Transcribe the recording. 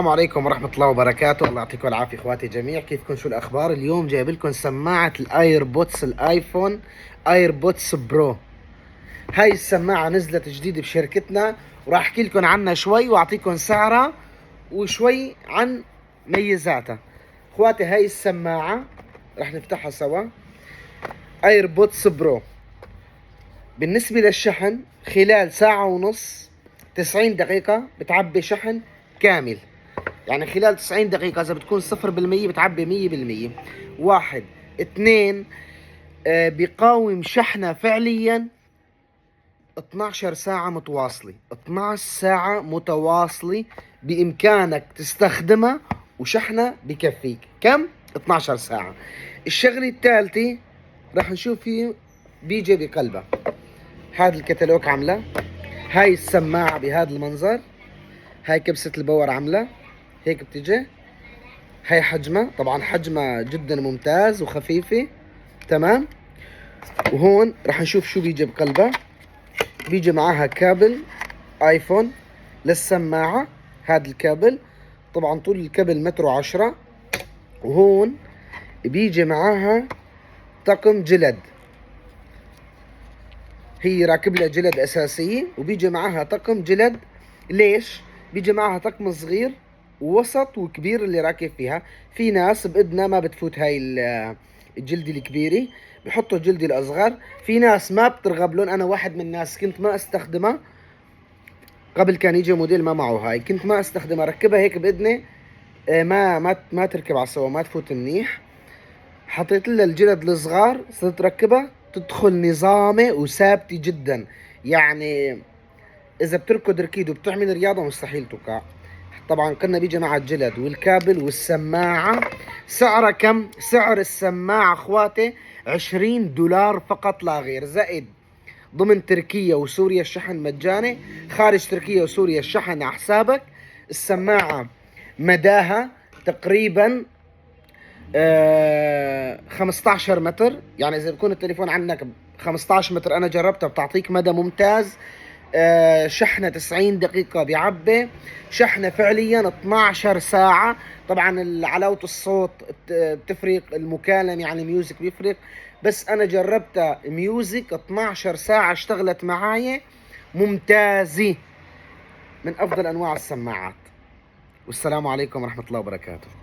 السلام عليكم ورحمة الله وبركاته. الله يعطيكم العافية اخواتي جميع، كيفكم؟ شو الاخبار؟ اليوم جايب لكم سماعة الايربودز الايفون ايربودز برو. هاي السماعة نزلت جديد بشركتنا وراح احكي لكم عنها شوي واعطيكم سعرها وشوي عن ميزاتها. اخواتي هاي السماعة راح نفتحها سوا. ايربودز برو بالنسبة للشحن خلال ساعة ونص 90 دقيقة بتعبي شحن كامل. يعني خلال 90 دقيقة إذا بتكون 0% بتعبي 100%. واحد اثنين، بيقاوم شحنة فعليا 12 ساعة متواصلة. 12 ساعة متواصلة بإمكانك تستخدمها وشحنة بكفيك. كم؟ 12 ساعة. الشغلة الثالثة راح نشوف فيه بيجي بقلبها. هذا الكتالوج عاملة، هاي السماعة بهذا المنظر، هاي كبسة الباور عاملة هيك بتجي. هاي حجمها، طبعا حجمها جدا ممتاز وخفيفة تمام. وهون راح نشوف شو بيجي بقلبها. بيجي معاها كابل ايفون للسماعة، هذا الكابل طبعا طول الكابل 1.10 متر. وهون بيجي معاها طقم جلد، هي راكب لها جلد اساسية وبيجي معاها طقم جلد. ليش؟ بيجي معاها طقم صغير ووسط وكبير اللي راكب فيها. في ناس بإدنا ما بتفوت هاي الجلدة الكبيرة، بحطوا الجلدة الأصغر. في ناس ما بترغب لهم، أنا واحد من الناس كنت ما استخدمها قبل، كان يجي موديل ما معه هاي، كنت ما استخدمها، ركبها هيك بإذني ما تركب على السوا، ما تفوت منيح. حطيت لها الجلد الصغار، صرت ركبها تدخل نظامي وثابتة جدا. يعني إذا بتركض ركيد وبتعمل رياضة مستحيل توقع. طبعا كنا بيجي مع الجلد والكابل والسماعة. سعرها كم؟ سعر السماعة اخواتي 20 دولار فقط لا غير، زائد ضمن تركيا وسوريا الشحن مجاني، خارج تركيا وسوريا الشحن على حسابك. السماعة مداها تقريبا 15 متر، يعني اذا بكون التليفون عندك 15 متر، انا جربتها بتعطيك مدى ممتاز. شحنة 90 دقيقة بيعبي، شحنة فعليا 12 ساعة. طبعا علاوة الصوت بتفرق، المكالمة يعني ميوزك بيفرق، بس أنا جربتها ميوزك 12 ساعة اشتغلت معاي ممتازة، من أفضل أنواع السماعات. والسلام عليكم ورحمة الله وبركاته.